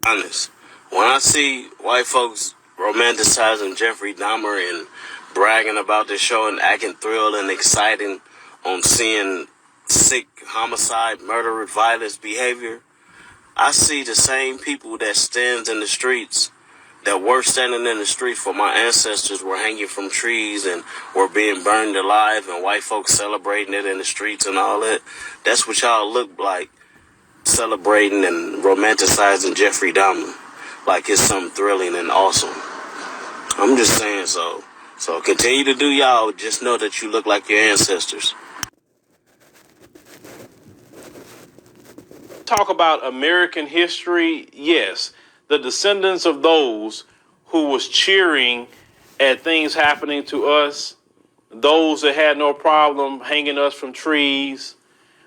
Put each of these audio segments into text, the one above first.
honest. When I see white folks romanticizing Jeffrey Dahmer and bragging about this show and acting thrilled and excited on seeing sick homicide, murder, violence behavior, I see the same people that stands in the streets, that were standing in the streets for my ancestors, were hanging from trees and were being burned alive, and white folks celebrating it in the streets and all that. That's what y'all look like, celebrating and romanticizing Jeffrey Dahmer like it's something thrilling and awesome. I'm just saying so. So continue to do y'all. Just know that you look like your ancestors. Talk about American history, yes. The descendants of those who was cheering at things happening to us, those that had no problem hanging us from trees,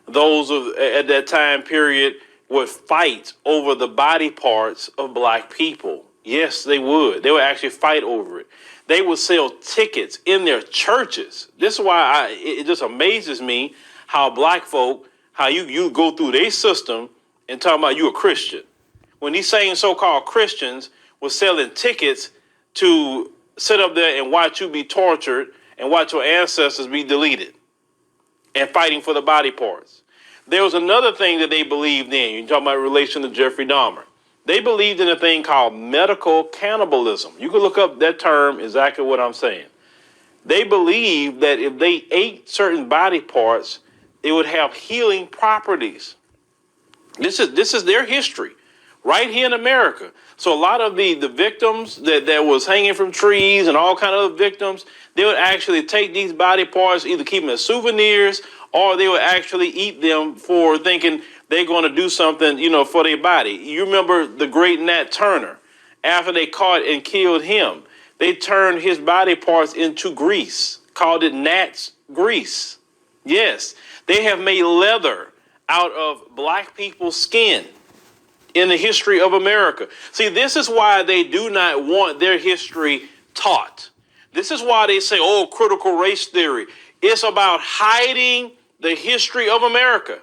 those at that time period would fight over the body parts of black people. Yes, they would. They would actually fight over it. They would sell tickets in their churches. This is why it just amazes me how black folk, how you go through their system and talking about you a Christian. When these same so-called Christians were selling tickets to sit up there and watch you be tortured and watch your ancestors be deleted and fighting for the body parts. There was another thing that they believed in. You're talking about in relation to Jeffrey Dahmer. They believed in a thing called medical cannibalism. You can look up that term, exactly what I'm saying. They believed that if they ate certain body parts, it would have healing properties. This is their history right here in America. So a lot of the victims that was hanging from trees and all kind of victims, they would actually take these body parts, either keep them as souvenirs, or they would actually eat them for thinking they're going to do something, for their body. You remember the great Nat Turner. After they caught and killed him, they turned his body parts into grease, called it Nat's grease. Yes, they have made leather out of black people's skin in the history of America. See, this is why they do not want their history taught. This is why they say, critical race theory. It's about hiding the history of America,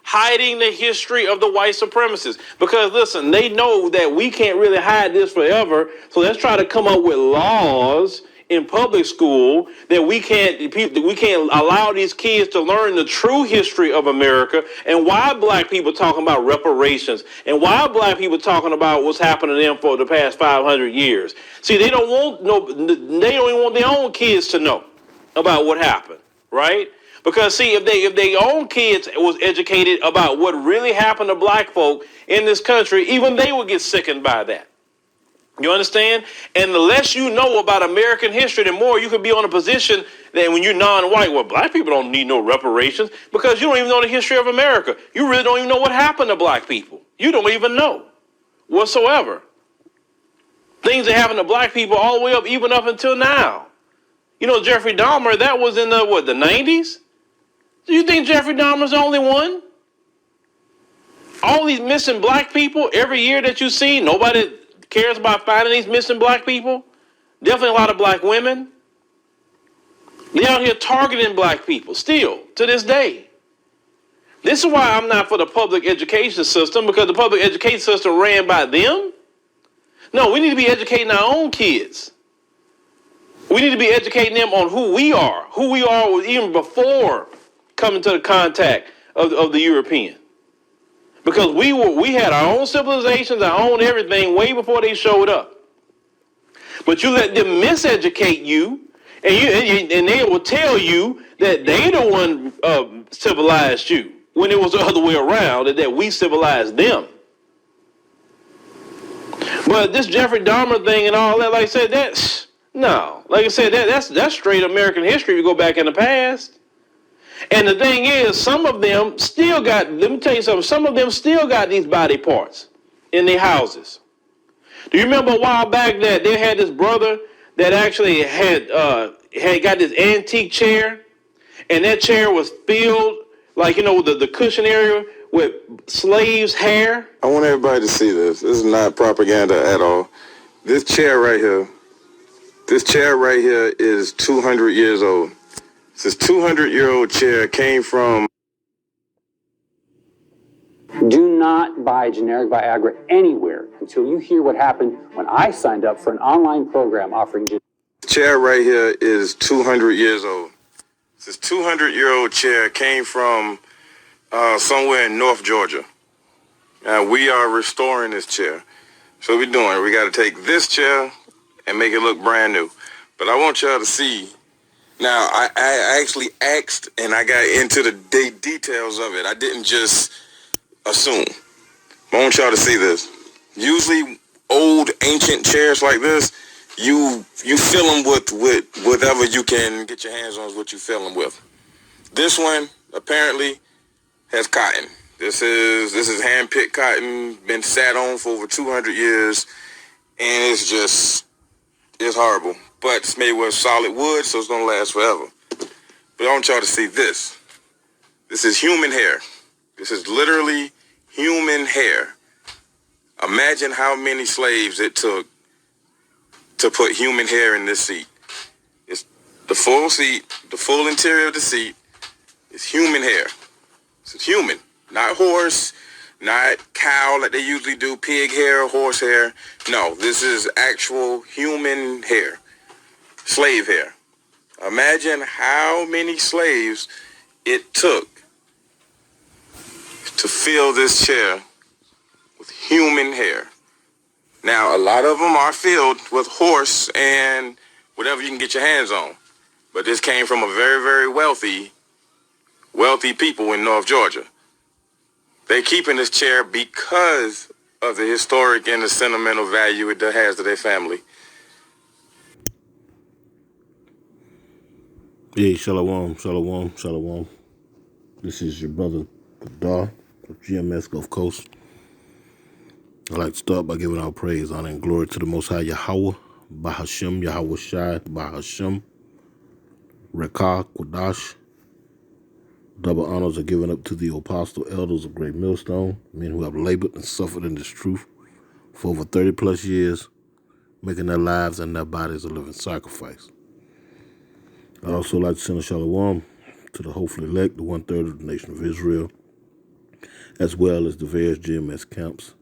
hiding the history of the white supremacists. Because listen, they know that we can't really hide this forever. So let's try to come up with laws in public school that we can't allow these kids to learn the true history of America and why black people talking about reparations and why black people talking about what's happened to them for the past 500 years. See, they don't even want their own kids to know about what happened, right? Because see, if their own kids was educated about what really happened to black folk in this country, even they would get sickened by that. You understand? And the less you know about American history, the more you can be on a position that when you're non-white, well, black people don't need no reparations because you don't even know the history of America. You really don't even know what happened to black people. You don't even know whatsoever. Things that happened to black people all the way up, even up until now. Jeffrey Dahmer, that was in the 90s? Do you think Jeffrey Dahmer's the only one? All these missing black people every year that you see, nobody cares about finding these missing black people. Definitely a lot of black women. They're out here targeting black people still to this day. This is why I'm not for the public education system, because the public education system ran by them. No, we need to be educating our own kids. We need to be educating them on who we are even before coming to the contact of the European. Because we had our own civilizations, our own everything way before they showed up. But you let them miseducate you, and they will tell you that they the one civilized you, when it was the other way around, that we civilized them. But this Jeffrey Dahmer thing and all that, like I said, that's straight American history. You go back in the past. And the thing is, some of them still got, let me tell you something, some of them still got these body parts in their houses. Do you remember a while back that they had this brother that actually had got this antique chair, and that chair was filled, like, the cushion area with slaves' hair? I want everybody to see this. This is not propaganda at all. This chair right here is 200 years old. This 200-year-old chair came from... Do not buy generic Viagra anywhere. until you hear what happened when I signed up for an online program offering chair right here is 200 years old. This 200-year-old chair came from somewhere in North Georgia. We are restoring this chair. So what we're doing, we got to take this chair and make it look brand new. But I want y'all to see. Now, I actually asked and I got into the details of it. I didn't just assume. I want y'all to see this. Usually, old, ancient chairs like this, you fill them with whatever you can get your hands on is what you fill them with. This one, apparently, has cotton. This is hand-picked cotton, been sat on for over 200 years, and it's horrible. But it's made with solid wood, so it's gonna last forever. But I want y'all to see this. This is human hair. This is literally human hair. Imagine how many slaves it took to put human hair in this seat. It's the full seat, the full interior of the seat is human hair. It's human, not horse, not cow like they usually do, pig hair, horse hair. No, this is actual human hair, slave hair. Imagine how many slaves it took to fill this chair with human hair. Now, a lot of them are filled with horse and whatever you can get your hands on. But this came from a very, very wealthy people in North Georgia. They're keeping this chair because of the historic and the sentimental value it has to their family. Hey, shalom, shalom, shalom. This is your brother, Dar of GMS Gulf Coast. I'd like to start by giving our praise, honor, and glory to the Most High Yahweh, Bahashem, Yahweh Shai, Bahashem, Rekah, Quadash. Double honors are given up to the apostle elders of Great Millstone, men who have labored and suffered in this truth for over 30 plus years, making their lives and their bodies a living sacrifice. I'd also like to send a shalom to the hopefully elect, the 1/3 of the nation of Israel, as well as the various GMS camps,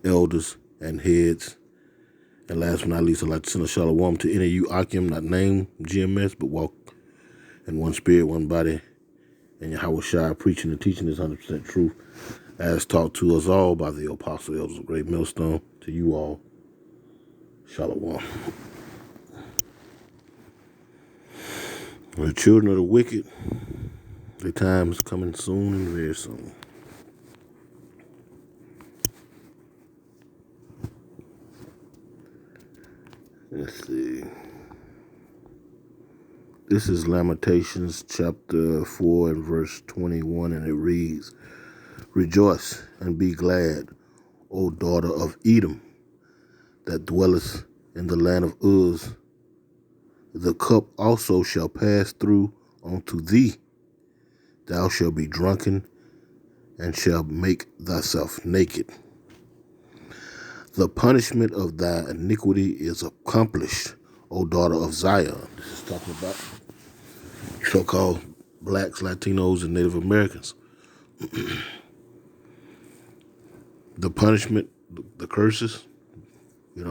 elders, and heads. And last but not least, I'd like to send a shalom to any of you Akim, not named GMS, but walk in one spirit, one body, and Yahweh Shai, preaching and teaching this 100% truth, as taught to us all by the apostle elders of Great Millstone. To you all, shalom. The children of the wicked, their time is coming soon and very soon. Let's see. This is Lamentations chapter 4 and verse 21, and it reads, Rejoice and be glad, O daughter of Edom, that dwellest in the land of Uz. The cup also shall pass through unto thee. Thou shalt be drunken and shalt make thyself naked. The punishment of thy iniquity is accomplished, O daughter of Zion. This is talking about so-called blacks, Latinos, and Native Americans. The punishment, the curses, we're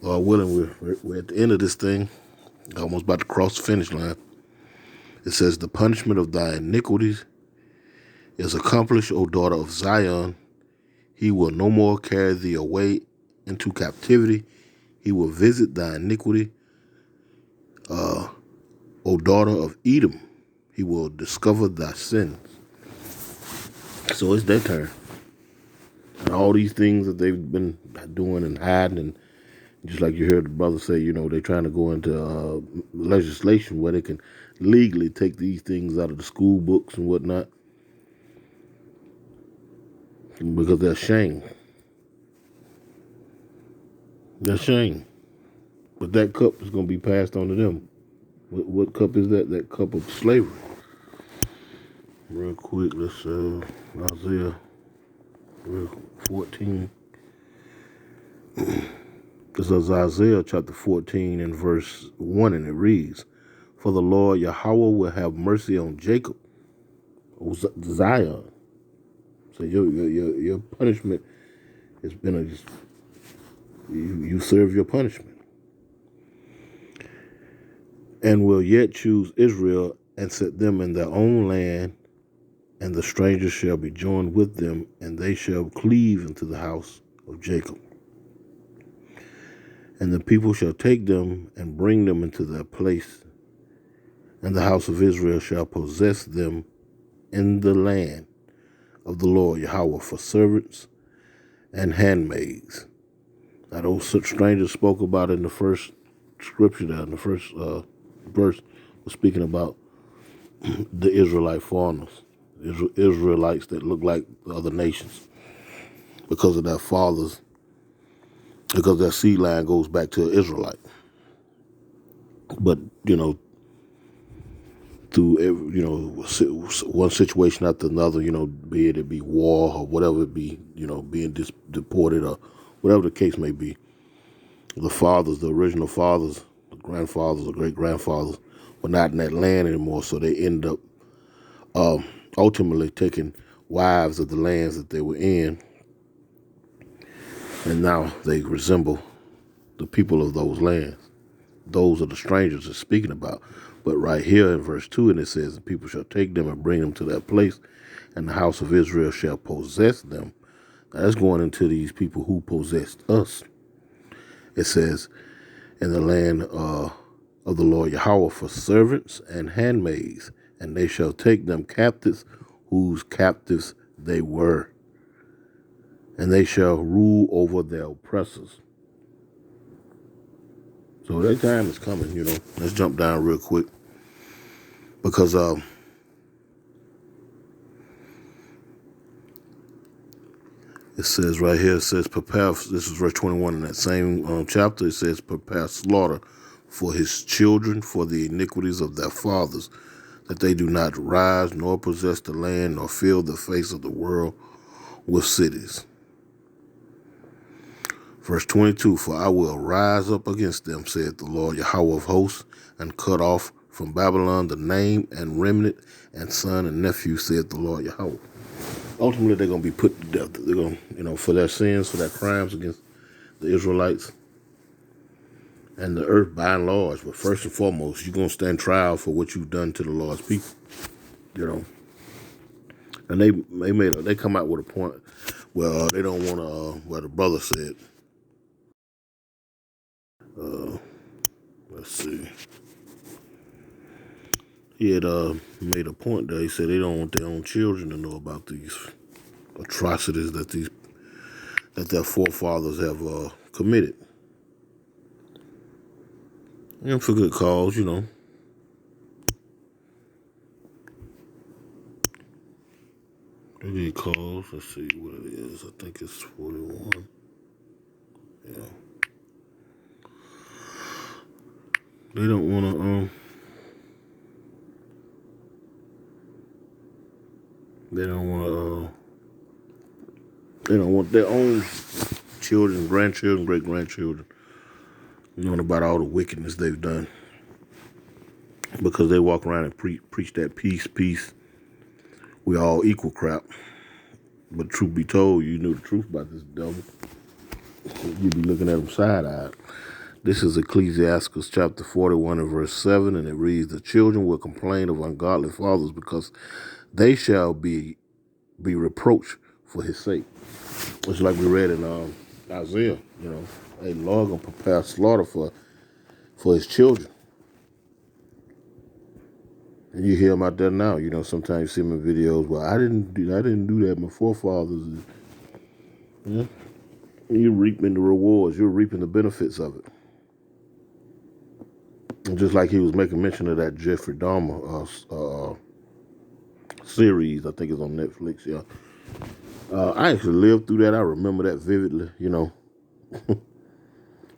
Lord willing, we're at the end of this thing, almost about to cross the finish line. It says, the punishment of thy iniquities is accomplished, O daughter of Zion. He will no more carry thee away into captivity. He will visit thy iniquity. O daughter of Edom, he will discover thy sins. So it's their turn. And all these things that they've been doing and hiding, and just like you heard the brother say, they're trying to go into legislation where they can legally take these things out of the school books and whatnot because they're ashamed. They're ashamed. But that cup is going to be passed on to them. What cup is that? That cup of slavery. Real quick, let's Isaiah 14. This is Isaiah chapter 14 and verse 1, and it reads, For the Lord Yahweh will have mercy on Jacob, O Zion. So your punishment It's been you serve your punishment. And will yet choose Israel and set them in their own land, and the strangers shall be joined with them, and they shall cleave into the house of Jacob. And the people shall take them and bring them into their place, and the house of Israel shall possess them in the land of the Lord Yahweh for servants and handmaids. Now those strangers spoke about in the first scripture there, in the first verse, was speaking about the Israelite foreigners, Israelites that look like the other nations because of their fathers, because their seed line goes back to an Israelite. But, through every, one situation after another, be it be war or whatever it be, being deported or whatever the case may be, the fathers, the original fathers, the grandfathers, the great-grandfathers were not in that land anymore, so they end up ultimately taking wives of the lands that they were in, and now they resemble the people of those lands. Those are the strangers it's speaking about. But right here in verse 2, and it says, the people shall take them and bring them to that place, and the house of Israel shall possess them. Now that's going into these people who possessed us. It says, in the land of the Lord Yahweh for servants and handmaids, and they shall take them captives whose captives they were, and they shall rule over their oppressors. So that time is coming, Let's jump down real quick. Because it says right here, it says, prepare, this is verse 21 in that same chapter, it says, prepare slaughter for his children for the iniquities of their fathers, that they do not rise nor possess the land nor fill the face of the world with cities. Verse 22, for I will rise up against them, saith the Lord Yahweh of hosts, and cut off from Babylon the name and remnant and son and nephew, saith the Lord Yahweh. Ultimately, they're going to be put to death. They're going to, for their sins, for their crimes against the Israelites and the earth by and large. But first and foremost, you're going to stand trial for what you've done to the Lord's people. And they come out with a point. Well, they don't want to. Well, the brother said. Let's see. He had made a point there. He said they don't want their own children to know about these atrocities that their forefathers have committed. And for good cause, Good cause. Let's see what it is. I think it's 41. Yeah. They don't want to. They don't want to. They don't want their own children, grandchildren, great grandchildren knowing about all the wickedness they've done, because they walk around and preach that peace. We all equal crap. But truth be told, you knew the truth about this devil, you'd be looking at him side-eyed. This is Ecclesiastes chapter 41 and verse 7, and it reads, the children will complain of ungodly fathers because they shall be reproached for his sake. It's like we read in Isaiah, a Lord gonna prepare slaughter for his children. And you hear him out there now. Sometimes you see him in videos. Well, I didn't do that. My forefathers. Yeah. You're reaping the rewards. You're reaping the benefits of it. And just like he was making mention of that Jeffrey Dahmer series, I think it's on Netflix. Yeah. I actually lived through that. I remember that vividly.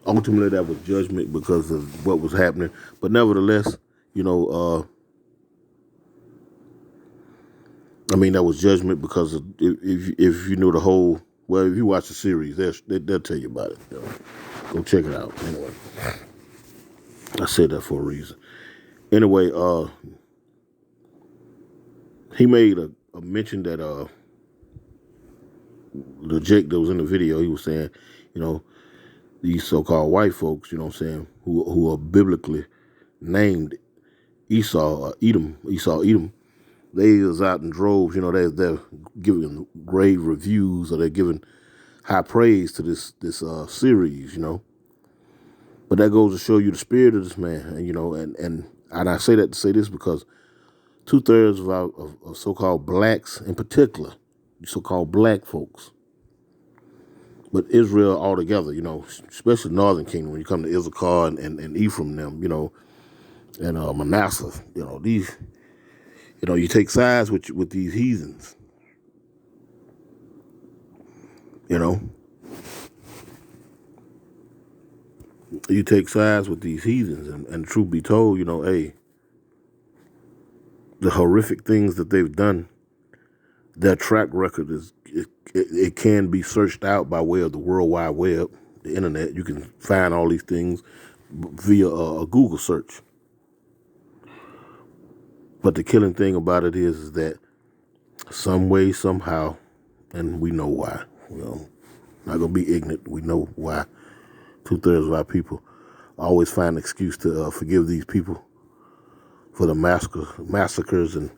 Ultimately, that was judgment because of what was happening. But nevertheless, that was judgment because if you know the whole, well, if you watch the series, they'll tell you about it. Go check it out. Anyway, I said that for a reason. Anyway, he made a mention that the Jake that was in the video, he was saying, you know, these so-called white folks, you know what I'm saying, who are biblically named Edom, they is out in droves, you know, they're giving grave reviews, or they're giving high praise to this series, you know. But that goes to show you the spirit of this man, and you know, and I say that to say this because 2/3 of so-called blacks in particular, so-called black folks, but Israel altogether, you know, especially Northern Kingdom, when you come to Issachar and Ephraim, them, you know, and Manasseh, you know, these, you know, you take sides with these heathens, you know. You take sides with these heathens, and truth be told, you know, hey, the horrific things that they've done, their track record it can be searched out by way of the World Wide Web, the internet. You can find all these things via a Google search. But the killing thing about it is that some way, somehow, and we know why, you know, not gonna be ignorant. We know why 2/3 of our people always find an excuse to forgive these people for the massacres and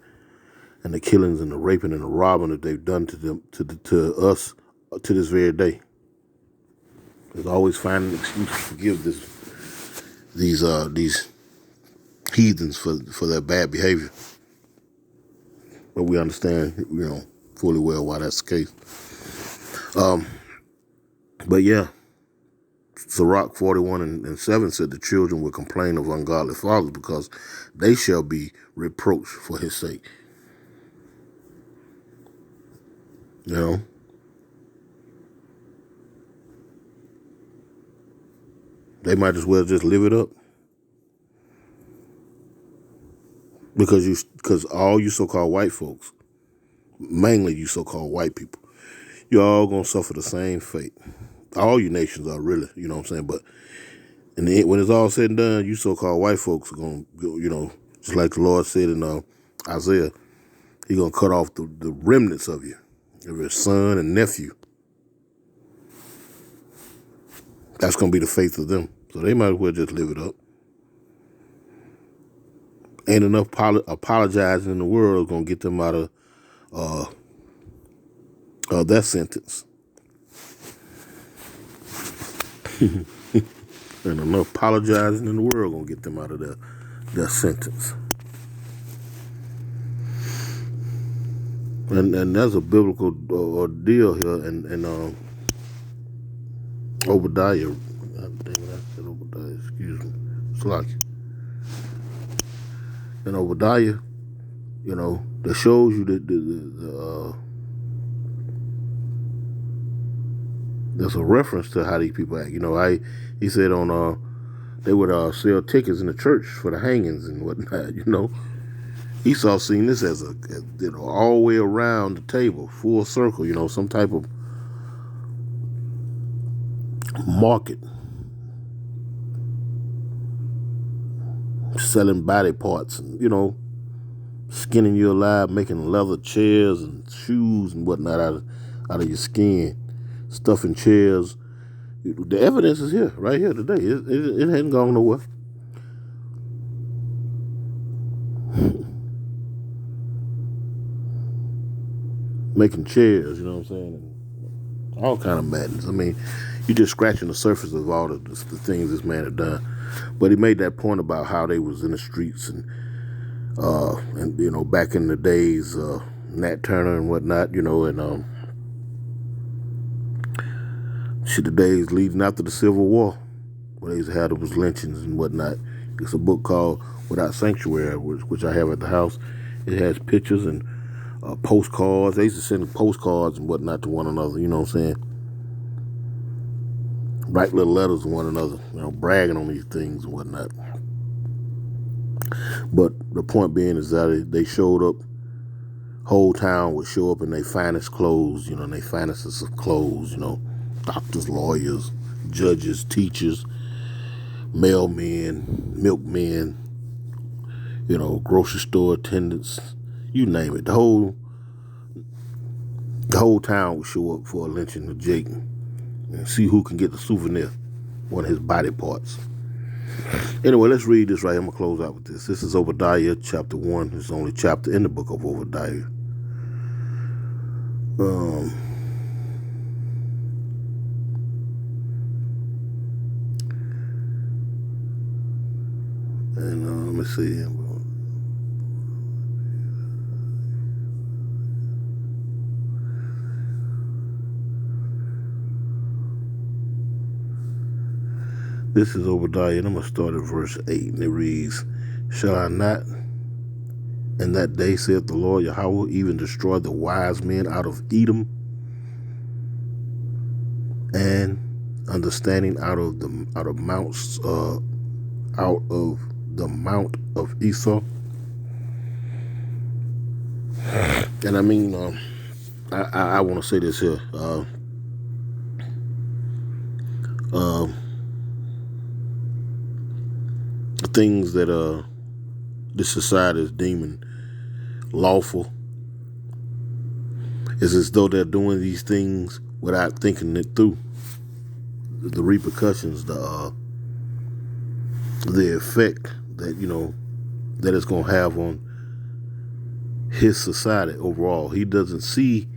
the killings and the raping and the robbing that they've done to them, to us, to this very day. There's always finding an excuse to forgive these heathens for their bad behavior. But we understand, you know, fully well why that's the case. But yeah, Sirach 41:7 said the children will complain of ungodly fathers because they shall be reproached for his sake. You know? They might as well just live it up. Because all you so-called white folks, mainly you so-called white people, you're all going to suffer the same fate. All you nations are really, you know what I'm saying? But when it's all said and done, you so-called white folks are going to, you know, just like the Lord said in Isaiah, he's going to cut off the remnants of you, of your son and nephew. That's going to be the faith of them. So they might as well just live it up. Ain't enough apologizing in the world going to get them out of that sentence. And enough apologizing in the world going to get them out of that sentence. And that's a biblical deal here. And Obadiah, God dang it, I said Obadiah, excuse me, Slacky. And Obadiah, you know, that shows you that there's a reference to how these people act. You know, he said they would sell tickets in the church for the hangings and whatnot. You know, Esau seen this as you know, all the way around the table, full circle. You know, some type of market, selling body parts, and you know, skinning you alive, making leather chairs and shoes and whatnot out of your skin, stuffing chairs. The evidence is here, right here today. It hadn't gone nowhere. Making chairs, you know what I'm saying? And all kind of madness. I mean, you're just scratching the surface of all the things this man had done. But he made that point about how they was in the streets and you know, back in the days, Nat Turner and whatnot, you know, and the days leading after the Civil War, where they used to have those lynchings and whatnot. It's a book called Without Sanctuary, which I have at the house. It has pictures and postcards. They used to send postcards and whatnot to one another, you know what I'm saying? Write little letters to one another, you know, bragging on these things and whatnot. But the point being is that they showed up, whole town would show up in their finest clothes, you know, and their finest of clothes, you know, doctors, lawyers, judges, teachers, mailmen, milkmen, you know, grocery store attendants, you name it. The whole The whole town would show up for a lynching of Jake and see who can get the souvenir, one of his body parts. Anyway, let's read this right here. I'm going to close out with this. This is Obadiah chapter 1. It's the only chapter in the book of Obadiah. Let me see. This is Obadiah, and I'm going to start at verse 8, and it reads, Shall I not in that day, saith the Lord Yahweh, even destroy the wise men out of Edom, and understanding out of the mount of Esau? And I mean, I want to say this here. The things that this society is deeming lawful is as though they're doing these things without thinking it through. The repercussions, the effect that, that it's going to have on his society overall. He doesn't see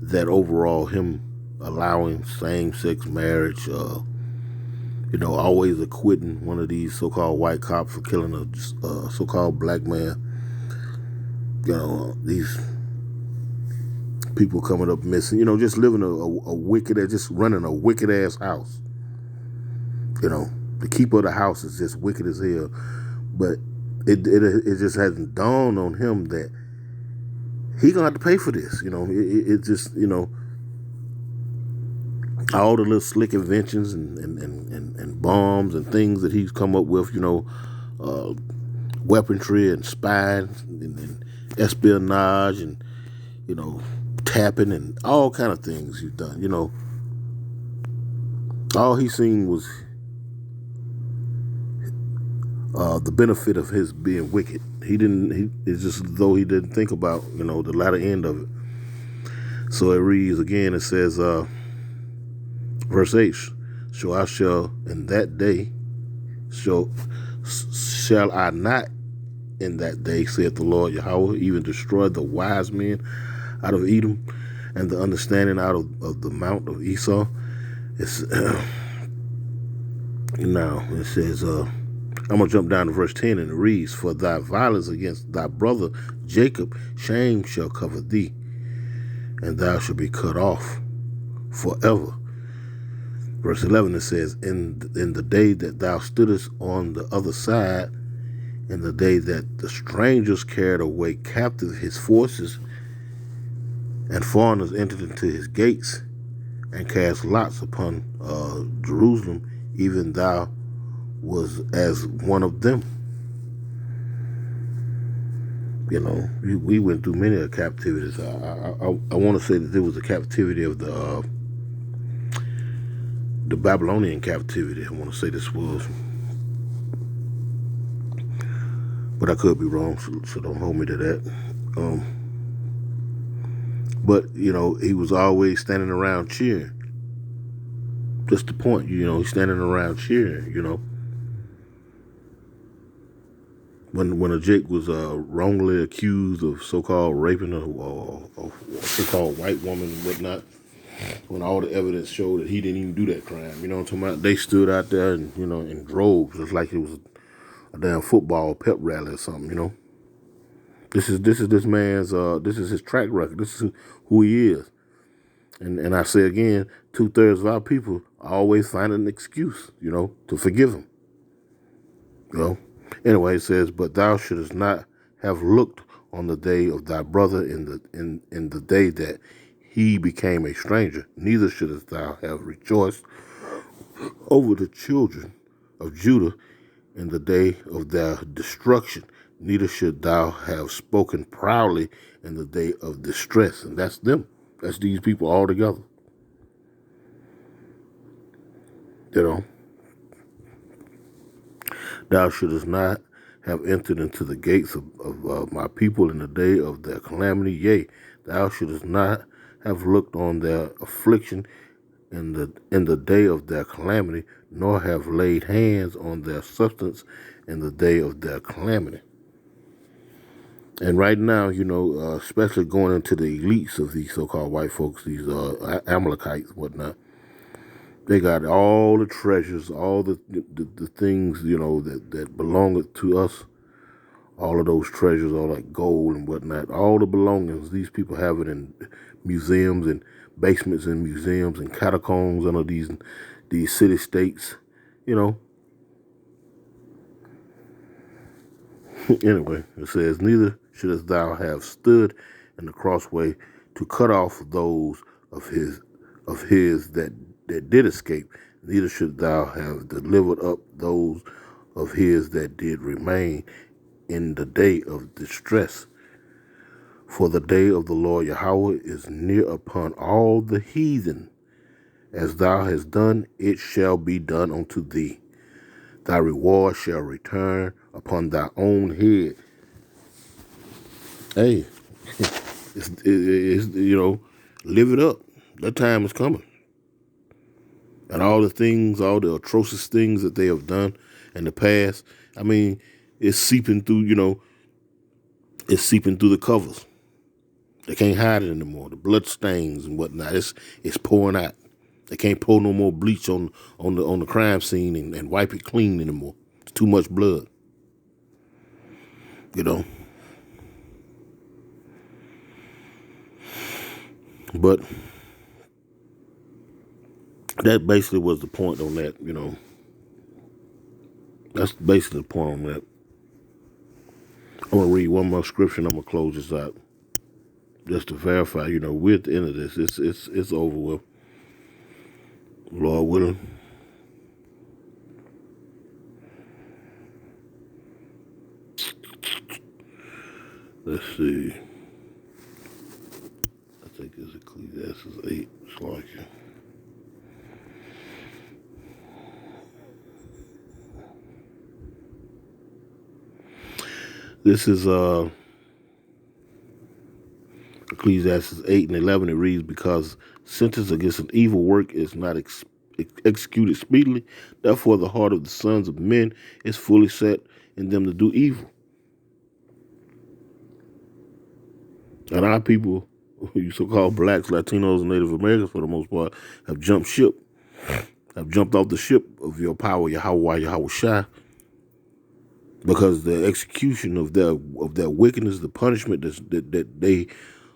that overall him allowing same-sex marriage, always acquitting one of these so-called white cops for killing a so-called black man. These people coming up missing, just living a wicked, just running a wicked-ass house. The keeper of the house is just wicked as hell. But it just hasn't dawned on him that he gonna have to pay for this. It just, all the little slick inventions and bombs and things that he's come up with, weaponry and spying and espionage and, tapping and all kind of things he's done. All he seen was the benefit of his being wicked. It's just as though he didn't think about, the latter end of it. So it reads again, it says, verse 8, So I shall in that day, shall I not in that day, saith the Lord Yahweh, even destroy the wise men out of Edom and the understanding out of the mount of Esau? It's now it says, I'm going to jump down to verse 10, and it reads, For thy violence against thy brother Jacob, shame shall cover thee, and thou shalt be cut off forever. Verse 11, it says, In the day that thou stoodest on the other side, in the day that the strangers carried away captive his forces, and foreigners entered into his gates, and cast lots upon Jerusalem, even thou was as one of them. We went through many captivities. I want to say that there was a captivity of the Babylonian captivity. I want to say this was, but I could be wrong, so don't hold me to that. But he was always standing around cheering. Just the point, he's standing around cheering. When a Jake was wrongly accused of so-called raping a so-called white woman and whatnot, when all the evidence showed that he didn't even do that crime, what I'm talking about? They stood out there and in droves, just like it was a damn football pep rally or something. This is this man's this is his track record. This is who he is. And I say again, 2/3 of our people always find an excuse, to forgive him. Anyway, it says, But thou shouldest not have looked on the day of thy brother in the day that he became a stranger, neither shouldest thou have rejoiced over the children of Judah in the day of their destruction, neither should thou have spoken proudly in the day of distress. And that's them. That's these people all together. Thou shouldest not have entered into the gates of my people in the day of their calamity. Yea, thou shouldest not have looked on their affliction in the day of their calamity, nor have laid hands on their substance in the day of their calamity. And right now, especially going into the elites of these so-called white folks, these Amalekites, whatnot, they got all the treasures, all the things, that belong to us. All of those treasures, all that gold and whatnot, all the belongings, these people have it in museums and basements in museums and catacombs under these city states, Anyway, it says, neither shouldest thou have stood in the crossway to cut off those of his that did escape, neither should thou have delivered up those of his that did remain in the day of distress. For the day of the Lord Yahweh is near upon all the heathen. As thou hast done, it shall be done unto thee. Thy reward shall return upon thy own head. Hey, live it up. That time is coming. And all the things, all the atrocious things that they have done in the past, I mean, it's seeping through, it's seeping through the covers. They can't hide it anymore. The blood stains and whatnot, it's pouring out. They can't pour no more bleach on the crime scene and wipe it clean anymore. It's too much blood. But that basically was the point on that, That's basically the point on that. I'm going to read one more scripture and I'm going to close this out. Just to verify, we're at the end of this. It's over with. Lord willing. Let's see. I think it's Ecclesiastes 8. It's like it. This is Ecclesiastes 8 and 11. It reads, because sentence against an evil work is not executed speedily, therefore the heart of the sons of men is fully set in them to do evil. And our people, you so-called blacks, Latinos, and Native Americans for the most part, have jumped ship, have jumped off the ship of your power, Yahweh Shai, because the execution of their wickedness, the punishment that they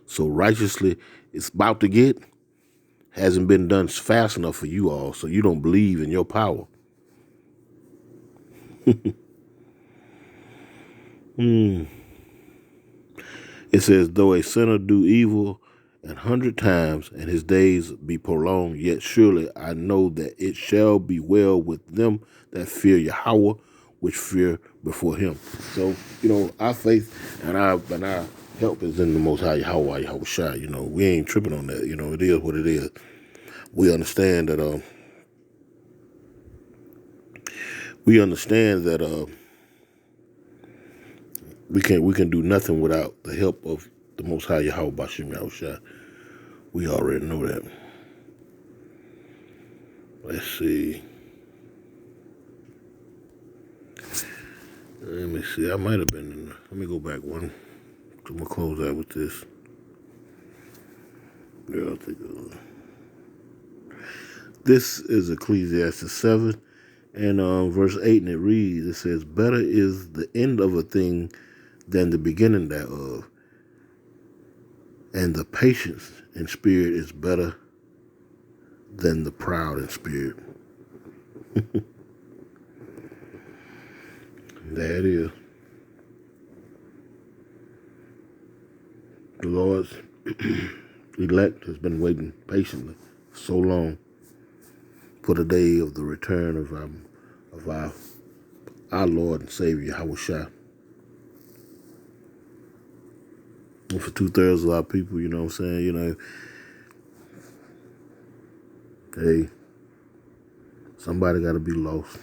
so righteously is about to get, hasn't been done fast enough for you all, so you don't believe in your power. It says, though a sinner do evil 100 times, and his days be prolonged, yet surely I know that it shall be well with them that fear Yahweh, which fear before him. So, our faith and our help is in the Most High Yahweh Shai. We ain't tripping on that. It is what it is. We understand that we can do nothing without the help of the Most High Yahweh Bashim Yahushua. We already know that. Let's see. Let me see. I might have been in there. Let me go back one. I'm going to close out with this. Yeah, I'll take it. This is Ecclesiastes 7 and verse 8, and it reads, it says, better is the end of a thing than the beginning thereof, and the patience in spirit is better than the proud in spirit. There it is. The Lord's elect has been waiting patiently so long for the day of the return of our Lord and Savior, Yahushua. And for 2/3 of our people, you know what I'm saying, hey, somebody got to be lost.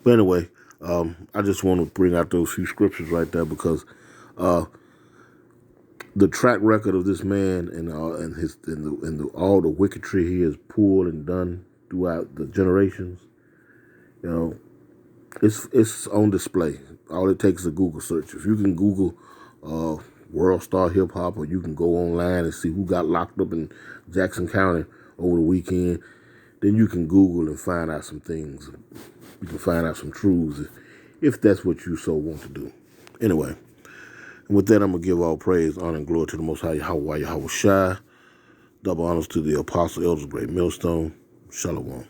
But anyway, I just want to bring out those few scriptures right there because the track record of this man and all the wickedry he has pulled and done throughout the generations, you know, it's on display. All it takes is a Google search. If you can Google World Star Hip Hop, or you can go online and see who got locked up in Jackson County over the weekend, then you can Google and find out some things. You can find out some truths if that's what you so want to do. Anyway, and with that, I'm going to give all praise, honor, and glory to the Most High Yahweh Shai. Double honors to the Apostle Elders Great Millstone. Shalom.